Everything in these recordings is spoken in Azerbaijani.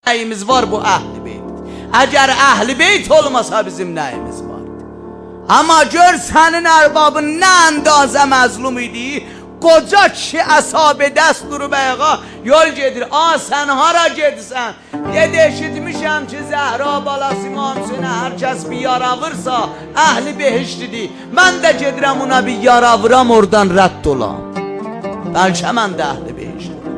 nəyimiz var bu əhl-i beyt. Əgər əhl-i beyt olmasa bizim nəyimiz vardı. Amma gör sənin ərbabın nə əndazə məzlum idi. Qoca kişi əsabə dəst durub ayağa yol gedir. Sən hara gedirsən? Dedi eşitmişəm ki Zəhra balası İmam Hüseynə hər kəs bir yara vursa əhl-i behiştidir. Mən də gedirəm ona bir yara vuram oradan rədd olam. Bəlkə mən də əhl-i behiştidir.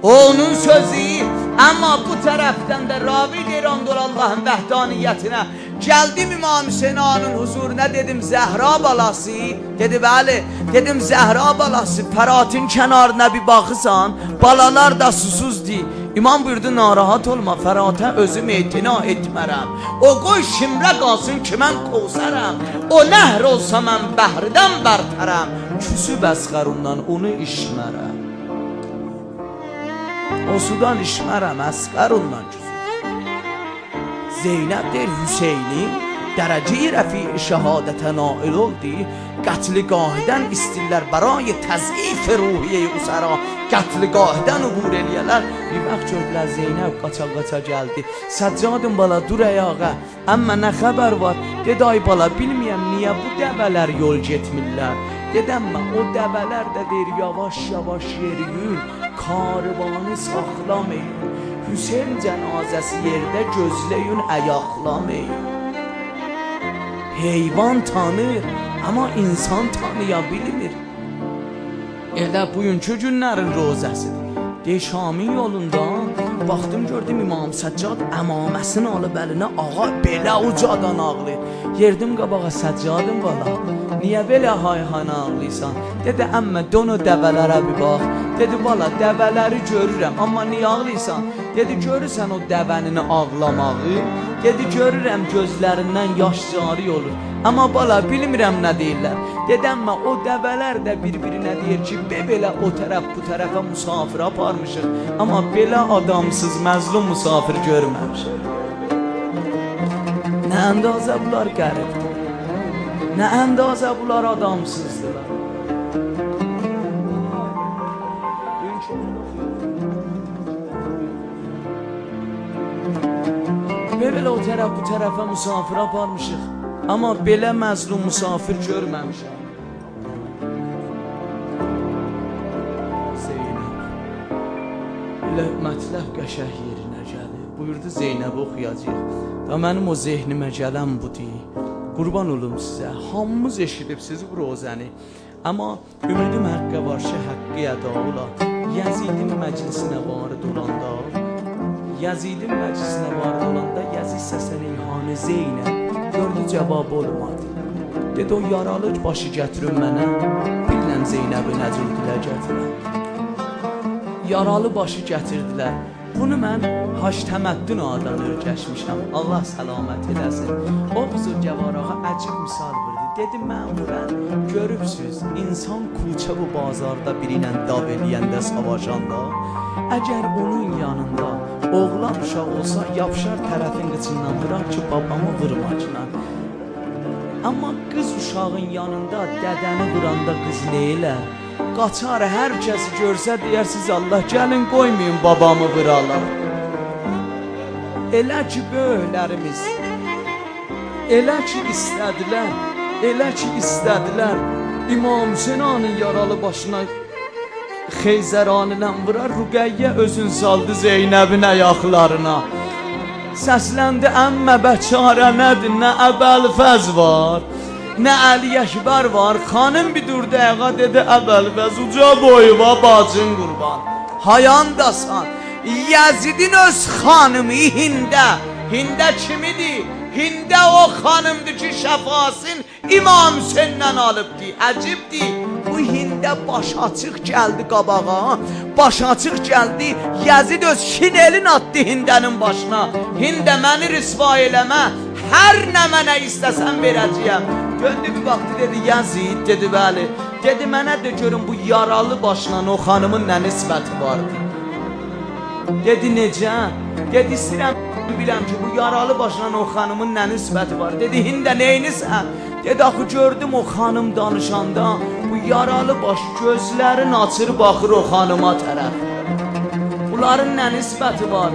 Onun sözü. Amma bu tərəfdən də ravi deyir ondur Allahın vəhdaniyyətinə. Gəldim İmam Hüseyin Ağanın huzuruna, dedim Zəhra balası. Dedi bəli. Dedim Zəhra balası, Fəratın kənarına bir baxırsan, balalar da susuzdur. İmam buyurdu narahat olma, Fərata özüm etina etmərəm. O qoy şimrə qalsın ki mən qovsarəm. O nəhr olsa mən bəhrdən bərtərəm. Küsü bəsqərundan onu işmərəm. O sudan işmərəm, əsqər ondan küsür. Zeynəb deyir Hüseyni dərəcə-i rəfi şəhadətə nail oldu. Qətligahidən istirlər barای təzif ruhiyə usara. Qətligahidən ubur eləyələr. Bir vaxt gördülər Zeynəb qaça-qaça gəldi. Səccadın bala dur ayağa. Əmmə nə xəbər var? Dedi ay bala bilməyəm niyə bu dəvələr yol getmirlər. Dedim mən o dəvələr də deyir yavaş-yavaş yeriyün. Karvanı saxlamayın. Hüseyin cənazəsi yerdə gözləyin, ayaqlamayın. Heyvan tanır, amma insan tanıya bilmir. Elə bugünkü günlərin rozəsidir. Deyir Şamin yolunda baxdım gördüm İmam Səccad əmaməsini alıb əlinə, ağa belə ucadan ağlayır. Yerdim qabağa Səccadın bala, niyə belə hay-hay ağlayırsan? Dedi əmmə dön o dəvələrə bir bax. Dedi bala dəvələri görürəm, amma niyə ağlayırsan? Dedi görürsən o dəvənin ağlamağı? Dedi görürəm gözlərindən yaş cari olur. Amma bala bilmirəm nə deyirlər. Dedim mən o dəvələr də bir-birinə deyir ki belə o tərəf bu tərəfə musafir aparmışıq. Amma belə adamsız məzlum musafir görməmişik. Nə əndazə bunlar qəribdir. Nə əndazə bunlar adamsızdılar. Belə o tərəf bu tərəfə musafir aparmışıq. Amma belə məzlum musafir görməmişəm. Zeynəb elə mətləb qəşəh yerinə gəlir. Buyurdu Zeynəb oxuyacaq. Da mənim o zehnimə gələn budur. Qurban olum sizə. Hamımız eşidibsiz bu rozəni. Amma ümidim həqqə var ki həqqi əda ola. Yazidin məclisinə varid olanda, Yazidin məclisinə varid olanda Yazid səsəleyhanə Zeynəb gördü cavab olmadı. Dedi o yaralı başı gətirin mənə. Bilməm Zeynəbi nə cür dilə gətirəm. Yaralı başı gətirdilər. Bunu mən Hac Təməddün adan öyrəşmişəm. Allah səlamət eləsin. O buzurgavarağa əcib misal verdi. Dedim məmurən görübsüz insan kuçə bu bazarda biri ilə dav eləyəndə savaşanda, əgər onun yanında oğlan uşaq olsa yapışar tərəfin qıçından vurar ki babamı vurmacına. Amma qız uşağın yanında dədəni vuranda qız neylər? Qaçar hər kəsi görsə deyərsiz Allah gəlin qoymayın babamı vuralar. Elə ki böyüklərimiz elə ki istədilər İmam Hüseyin Ağanın yaralı başına Xeyzəranilə vurar, Rüqəyyə özün saldı Zeynəbin ayaqlarına. Səsləndi əmmə bəçarə nədir, nə Əbəlfəz var, nə Əli Əkbər var. Xanım bir durdu ayağa dedi Əbəlfəz uca boyuva bacın qurban. Hayandasan, Yazidin öz xanımı Hində kimidir? Hində o xanımdır ki şəfasın İmam Hüseyndən alıbdır. Əcibdir. Bu Hində baş açıq gəldi qabağa. Baş açıq gəldi. Yazid öz şinelin atdı Hindənin başına. Hində məni rüsva eləmə. Hər nə mənə istəsən verəcəyəm. Döndü bir vaxtı dedi Yazid, dedi bəli. Dedi mənə də görün bu yaralı başla o xanımın nə nisbəti vardı. Dedi necə? Dedi istəyirəm biləm ki bu yaralı başla o xanımın nə nisbəti var. Dedi Hində neynisən? Dedi axı gördüm o xanım danışanda bu yaralı baş gözlərin açır baxır o xanıma tərəf. Bunların nə nisbəti var?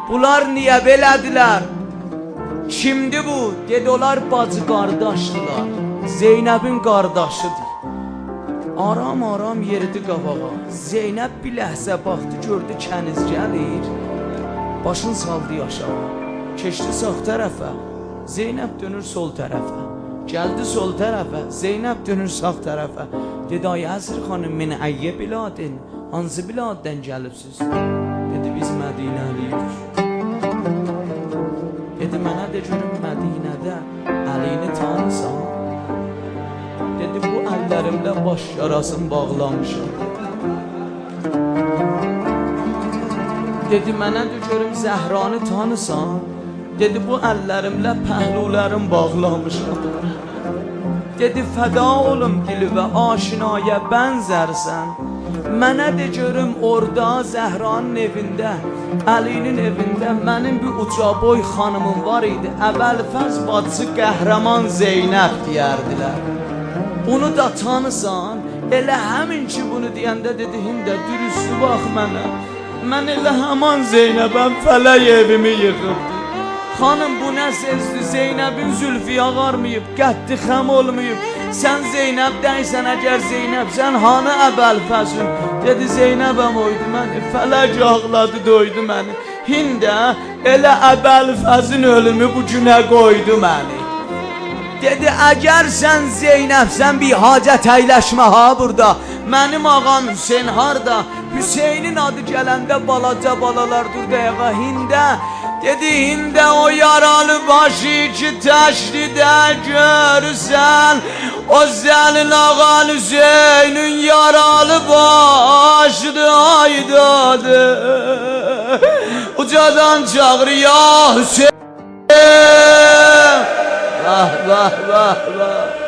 Bunlar niyə belədilər? Kimdi bu? Dedi onlar bacı qardaşdılar. Zeynəbin qardaşıdır. Aram yeridi qabağa. Zeynəb bir ləhzə baxdı, gördü kəniz gəlir. Başını saldı aşağı. Keçdi sağ tərəfə. Zeynəb dönür sol tərəfə. Gəldi sol tərəfə. Zeynəb dönür sağ tərəfə. Dedi ay Əzir xanım, min əyyə biladin. Hansı biladdən gəlibsiz? Dedi biz Mədinəliyik. Dedi mənə də görüm Mədinədə əlini tanısan. Dedi bu əllərimlə baş yarasını bağlamışam. Dedi mənə də görüm Zəhranı tanısan. Dedi bu əllərimlə pəhlulərim bağlamışam. Dedi fəda olum dili və aşinaya bənzərsən. Mənə də görüm orada Zəhranın evində, Əlinin evində mənim bir ucaboy xanımım var idi. Əvvəlfəz bacısı qəhrəman Zeynəb deyərdilər. Onu da tanısan. Elə həmin ki bunu deyəndə dedi Hində dürüstü bax mənə. Mən elə həman Zeynəbəm, fələk evimi yıxırdı. Xanım bu nə səsdir? Zeynəbin zülfü ağarmayıb, qəddi xəm olmayıb. Sən Zeynəb dəysən, əgər Zeynəbsən hanı Əbəlfəzün? Dedi Zeynəbəm oydu məni, fələk ağladı doydu məni. Hində elə Əbəlfəzin ölümü bu günə qoydu məni. Dedi əgər sən Zeynəbsən bir hacət əyləşmə ha burada. Mənim ağam Hüseyin harda? Hüseynin adı gələndə balaca balalar dur dəqiqə Hində. Dedi Hində o yaralı başı ki təşridə görsən. O Zəlil ağan Hüseynin yaralı başıdır aydadı. Ucadan çağır ya Hüseyin. Vah vah vah vah.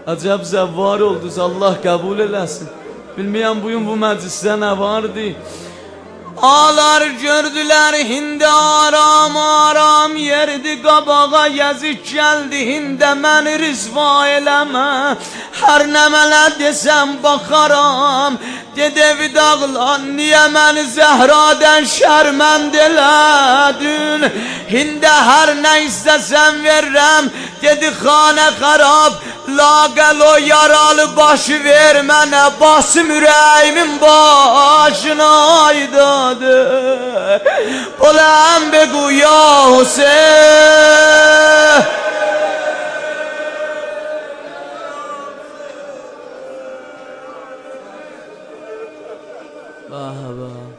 Acəb zəvvar oldunuz, Allah qəbul eləsin. Bilməyəm bugün bu məclisdə nə vardı. Ağlar gördülər Hində aram yerdi qabağa yazıq gəldi Hində məni rızva eləmə. Hər nə mənə desəm baxaram. Dedi vidağlan niyə məni Zəhradən şərmənd elədin? Hində hər nə istəsəm verirəm. Dedi xanə xarab laqəl o yaralı başı ver mənə. Basım ürəyimin başına aydadı. Boləm begu ya Hüseyin. Vah vah.